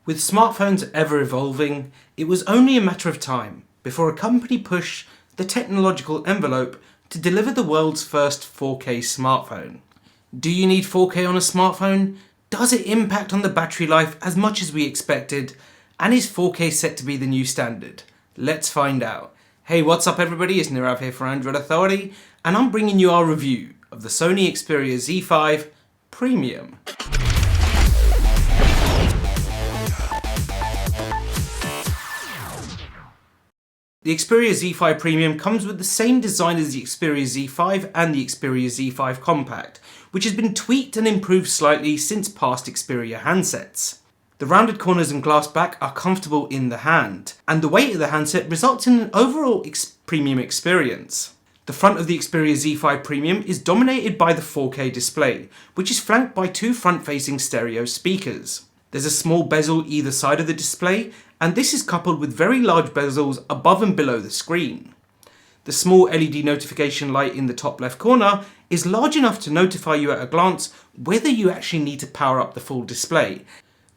With smartphones ever evolving, it was only a matter of time before a company pushed the technological envelope to deliver the world's first 4K smartphone. Do you need 4K on a smartphone? Does it impact on the battery life as much as we expected? And is 4K set to be the new standard? Let's find out. Hey, what's up everybody? It's Nirav here for Android Authority, and I'm bringing you our review of the Sony Xperia Z5 Premium. The Xperia Z5 Premium comes with the same design as the Xperia Z5 and the Xperia Z5 Compact, which has been tweaked and improved slightly since past Xperia handsets. The rounded corners and glass back are comfortable in the hand, and the weight of the handset results in an overall premium experience. The front of the Xperia Z5 Premium is dominated by the 4K display, which is flanked by two front-facing stereo speakers. There's a small bezel either side of the display, and this is coupled with very large bezels above and below the screen. The small LED notification light in the top left corner is large enough to notify you at a glance whether you actually need to power up the full display.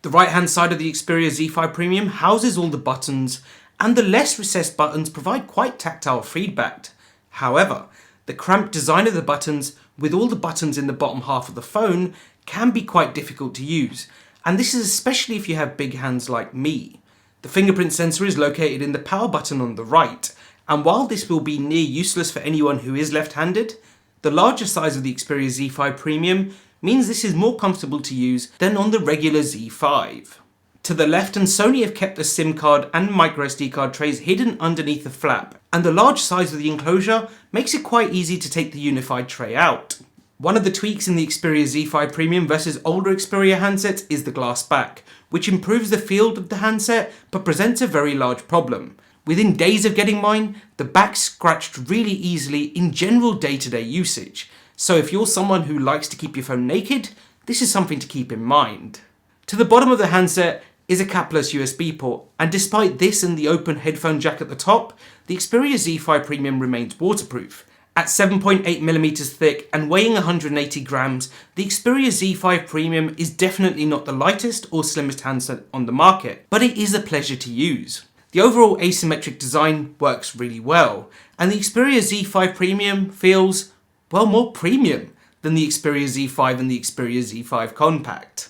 The right hand side of the Xperia Z5 Premium houses all the buttons, and the less recessed buttons provide quite tactile feedback. However, the cramped design of the buttons, with all the buttons in the bottom half of the phone, can be quite difficult to use, and this is especially if you have big hands like me. The fingerprint sensor is located in the power button on the right, and while this will be near useless for anyone who is left-handed, the larger size of the Xperia Z5 Premium means this is more comfortable to use than on the regular Z5. To the left, and Sony have kept the SIM card and microSD card trays hidden underneath the flap, and the large size of the enclosure makes it quite easy to take the unified tray out. One of the tweaks in the Xperia Z5 Premium versus older Xperia handsets is the glass back, which improves the feel of the handset but presents a very large problem. Within days of getting mine, the back scratched really easily in general day-to-day usage, so if you're someone who likes to keep your phone naked, this is something to keep in mind. To the bottom of the handset is a capless USB port, and despite this and the open headphone jack at the top, the Xperia Z5 Premium remains waterproof. At 7.8mm thick and weighing 180 grams, the Xperia Z5 Premium is definitely not the lightest or slimmest handset on the market, but it is a pleasure to use. The overall asymmetric design works really well, and the Xperia Z5 Premium feels, well, more premium than the Xperia Z5 and the Xperia Z5 Compact.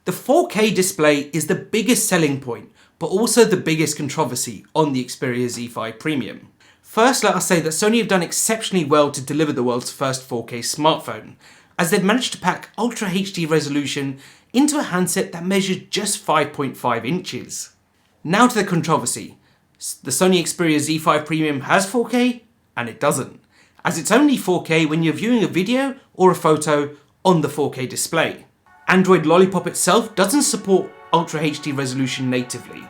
The 4K display is the biggest selling point, but also the biggest controversy on the Xperia Z5 Premium. First, let us say that Sony have done exceptionally well to deliver the world's first 4K smartphone, as they've managed to pack Ultra HD resolution into a handset that measures just 5.5 inches. Now to the controversy. The Sony Xperia Z5 Premium has 4K, and it doesn't, as it's only 4K when you're viewing a video or a photo on the 4K display. Android Lollipop itself doesn't support Ultra HD resolution natively,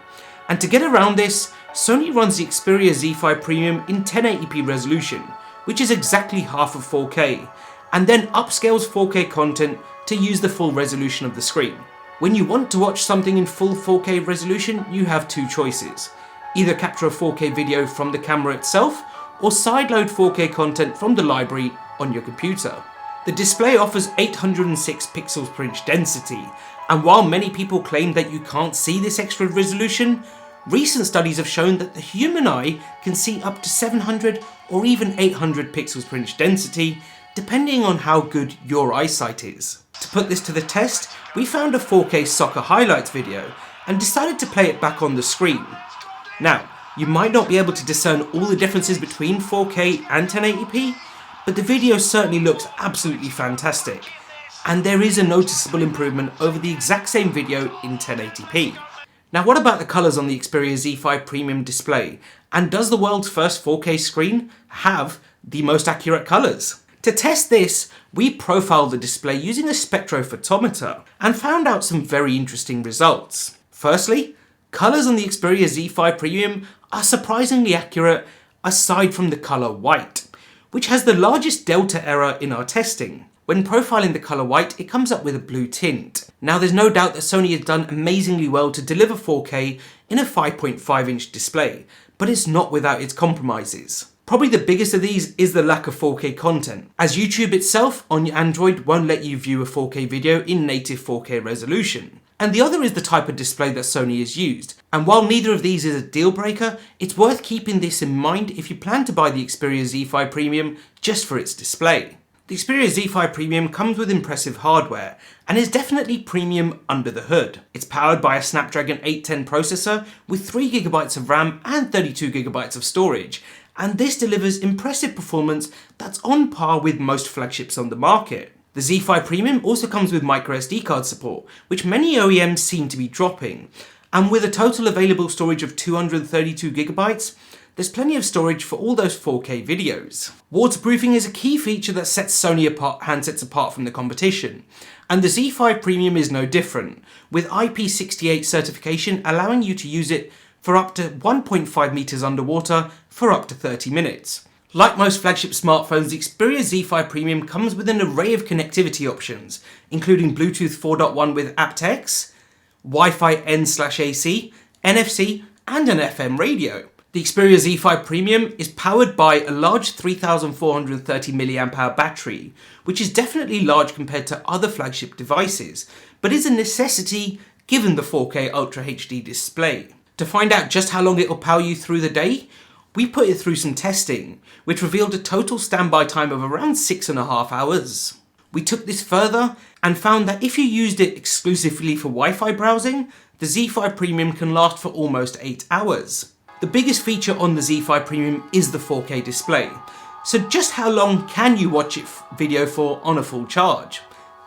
and to get around this, Sony runs the Xperia Z5 Premium in 1080p resolution, which is exactly half of 4K, and then upscales 4K content to use the full resolution of the screen. When you want to watch something in full 4K resolution, you have two choices. Either capture a 4K video from the camera itself, or sideload 4K content from the library on your computer. The display offers 806 pixels per inch density, and while many people claim that you can't see this extra resolution, recent studies have shown that the human eye can see up to 700 or even 800 pixels per inch density, depending on how good your eyesight is. To put this to the test, we found a 4K soccer highlights video and decided to play it back on the screen. Now, you might not be able to discern all the differences between 4K and 1080p, but the video certainly looks absolutely fantastic, and there is a noticeable improvement over the exact same video in 1080p. Now, what about the colours on the Xperia Z5 Premium display? And does the world's first 4K screen have the most accurate colours? To test this, we profiled the display using a spectrophotometer and found out some very interesting results. Firstly, colours on the Xperia Z5 Premium are surprisingly accurate aside from the colour white, which has the largest delta error in our testing. When profiling the colour white, it comes up with a blue tint. Now, there's no doubt that Sony has done amazingly well to deliver 4K in a 5.5 inch display, but it's not without its compromises. Probably the biggest of these is the lack of 4K content, as YouTube itself on your Android won't let you view a 4K video in native 4K resolution. and the other is the type of display that Sony has used. And while neither of these is a deal breaker, it's worth keeping this in mind if you plan to buy the Xperia Z5 Premium just for its display. The Xperia Z5 Premium comes with impressive hardware and is definitely premium under the hood. It's powered by a Snapdragon 810 processor with 3GB of RAM and 32GB of storage, and this delivers impressive performance that's on par with most flagships on the market. The Z5 Premium also comes with microSD card support, which many OEMs seem to be dropping, and with a total available storage of 232GB, there's plenty of storage for all those 4K videos. Waterproofing is a key feature that sets Sony handsets apart from the competition, and the Z5 Premium is no different, with IP68 certification allowing you to use it for up to 1.5 meters underwater for up to 30 minutes. Like most flagship smartphones, the Xperia Z5 Premium comes with an array of connectivity options, including Bluetooth 4.1 with aptX, Wi-Fi N/AC, NFC, and an FM radio. The Xperia Z5 Premium is powered by a large 3430 mAh battery, which is definitely large compared to other flagship devices, but is a necessity given the 4K Ultra HD display. To find out just how long it will power you through the day, we put it through some testing, which revealed a total standby time of around 6.5 hours. We took this further and found that if you used it exclusively for Wi-Fi browsing, the Z5 Premium can last for almost 8 hours. The biggest feature on the Z5 Premium is the 4K display. So just how long can you watch video for on a full charge?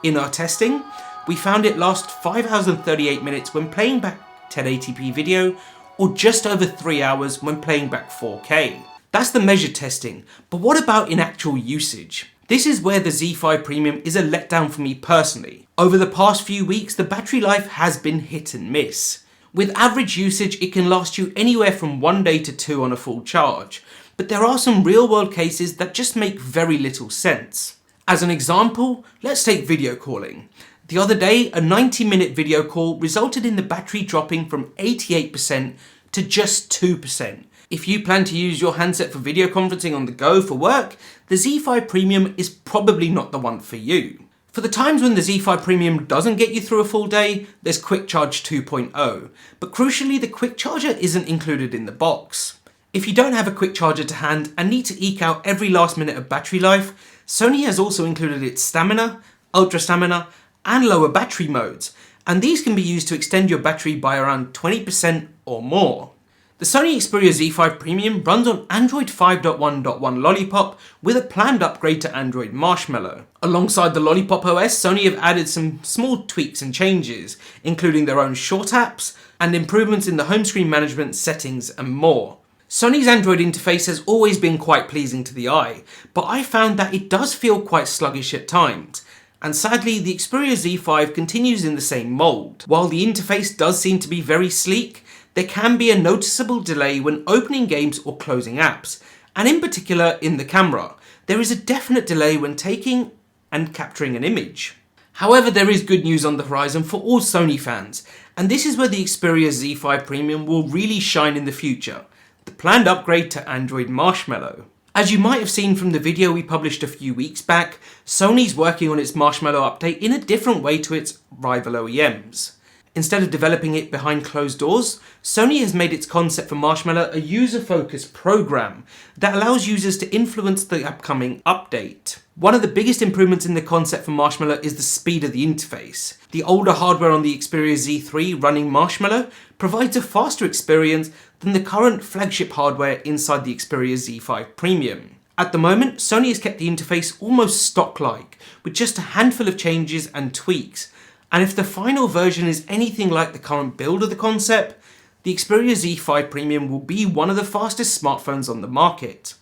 In our testing, we found it lasts 5 hours and 38 minutes when playing back 1080p video, or just over 3 hours when playing back 4K. That's the measured testing, but what about in actual usage? This is where the Z5 Premium is a letdown for me personally. Over the past few weeks, the battery life has been hit and miss. With average usage, it can last you anywhere from 1 day to 2 on a full charge, but there are some real world cases that just make very little sense. As an example, let's take video calling. The other day, a 90-minute video call resulted in the battery dropping from 88% to just 2%. If you plan to use your handset for video conferencing on the go for work, the Z5 Premium is probably not the one for you. For the times when the Z5 Premium doesn't get you through a full day, there's Quick Charge 2.0, but crucially the Quick Charger isn't included in the box. If you don't have a quick charger to hand and need to eke out every last minute of battery life, Sony has also included its Stamina, Ultra Stamina, and lower battery modes, and these can be used to extend your battery by around 20% or more. The Sony Xperia Z5 Premium runs on Android 5.1.1 Lollipop with a planned upgrade to Android Marshmallow. Alongside the Lollipop OS, Sony have added some small tweaks and changes, including their own short apps and improvements in the home screen management, settings, and more. Sony's Android interface has always been quite pleasing to the eye, but I found that it does feel quite sluggish at times. And sadly, the Xperia Z5 continues in the same mould. While the interface does seem to be very sleek, there can be a noticeable delay when opening games or closing apps, and in particular in the camera. There is a definite delay when taking and capturing an image. However, there is good news on the horizon for all Sony fans, and this is where the Xperia Z5 Premium will really shine in the future: the planned upgrade to Android Marshmallow. As you might have seen from the video we published a few weeks back, Sony's working on its Marshmallow update in a different way to its rival OEMs. Instead of developing it behind closed doors, Sony has made its concept for Marshmallow a user-focused program that allows users to influence the upcoming update. One of the biggest improvements in the concept for Marshmallow is the speed of the interface. The older hardware on the Xperia Z3 running Marshmallow provides a faster experience than the current flagship hardware inside the Xperia Z5 Premium. At the moment, Sony has kept the interface almost stock-like, with just a handful of changes and tweaks, and if the final version is anything like the current build of the concept, the Xperia Z5 Premium will be one of the fastest smartphones on the market.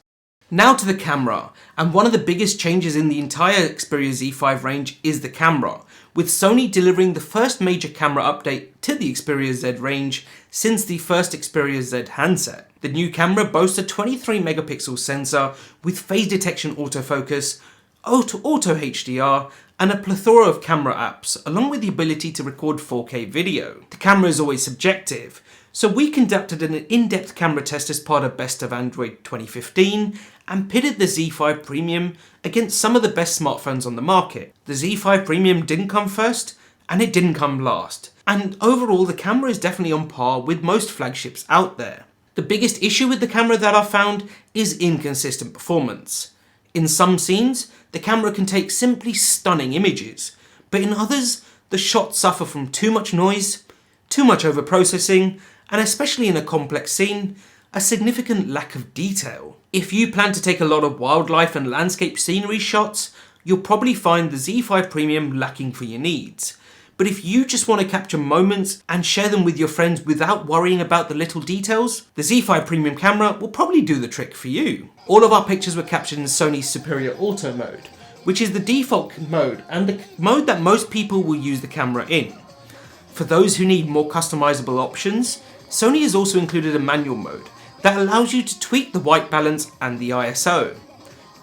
Now to the camera, and one of the biggest changes in the entire Xperia Z5 range is the camera, with Sony delivering the first major camera update to the Xperia Z range since the first Xperia Z handset. The new camera boasts a 23 megapixel sensor with phase detection autofocus, auto HDR, and a plethora of camera apps, along with the ability to record 4K video. The camera is always subjective, so we conducted an in-depth camera test as part of Best of Android 2015 and pitted the Z5 Premium against some of the best smartphones on the market. The Z5 Premium didn't come first, and it didn't come last. And overall, the camera is definitely on par with most flagships out there. The biggest issue with the camera that I've found is inconsistent performance. In some scenes, the camera can take simply stunning images, but in others, the shots suffer from too much noise, too much overprocessing, and especially in a complex scene, a significant lack of detail. If you plan to take a lot of wildlife and landscape scenery shots, you'll probably find the Z5 Premium lacking for your needs. But if you just want to capture moments and share them with your friends without worrying about the little details, the Z5 Premium camera will probably do the trick for you. All of our pictures were captured in Sony's Superior Auto mode, which is the default mode and the mode that most people will use the camera in. For those who need more customizable options, Sony has also included a manual mode that allows you to tweak the white balance and the ISO.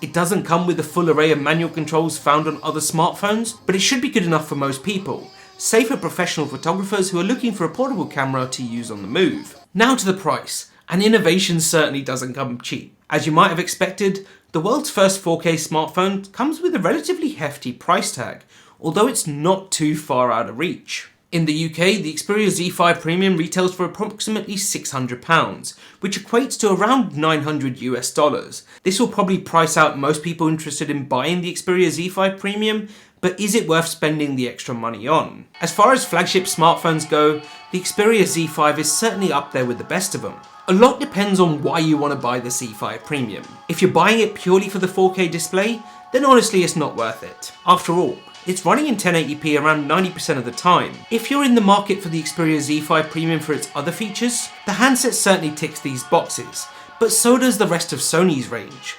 It doesn't come with the full array of manual controls found on other smartphones, but it should be good enough for most people, save for professional photographers who are looking for a portable camera to use on the move. Now to the price, and innovation certainly doesn't come cheap. As you might have expected, the world's first 4K smartphone comes with a relatively hefty price tag, although it's not too far out of reach. In the UK, the Xperia Z5 Premium retails for approximately £600, which equates to around $900 US. This will probably price out most people interested in buying the Xperia Z5 Premium, but is it worth spending the extra money on? As far as flagship smartphones go, the Xperia Z5 is certainly up there with the best of them. A lot depends on why you want to buy the Z5 Premium. If you're buying it purely for the 4K display, then honestly it's not worth it. After all, it's running in 1080p around 90% of the time. If you're in the market for the Xperia Z5 Premium for its other features, the handset certainly ticks these boxes, but so does the rest of Sony's range.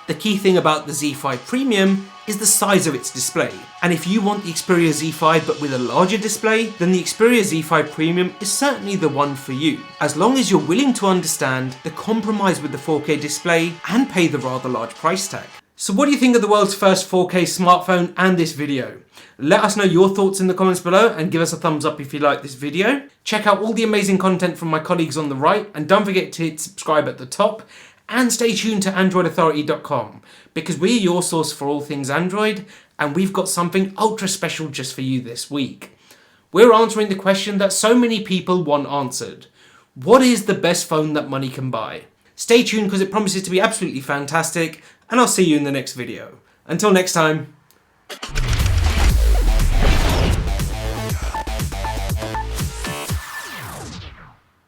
The key thing about the Z5 Premium is the size of its display, and if you want the Xperia Z5 but with a larger display, then the Xperia Z5 Premium is certainly the one for you, as long as you're willing to understand the compromise with the 4K display and pay the rather large price tag. So what do you think of the world's first 4K smartphone and this video? Let us know your thoughts in the comments below and give us a thumbs up if you like this video. Check out all the amazing content from my colleagues on the right, and don't forget to hit subscribe at the top, and stay tuned to AndroidAuthority.com because we're your source for all things Android, and we've got something ultra special just for you this week. We're answering the question that so many people want answered. What is the best phone that money can buy? Stay tuned because it promises to be absolutely fantastic, and I'll see you in the next video. Until next time.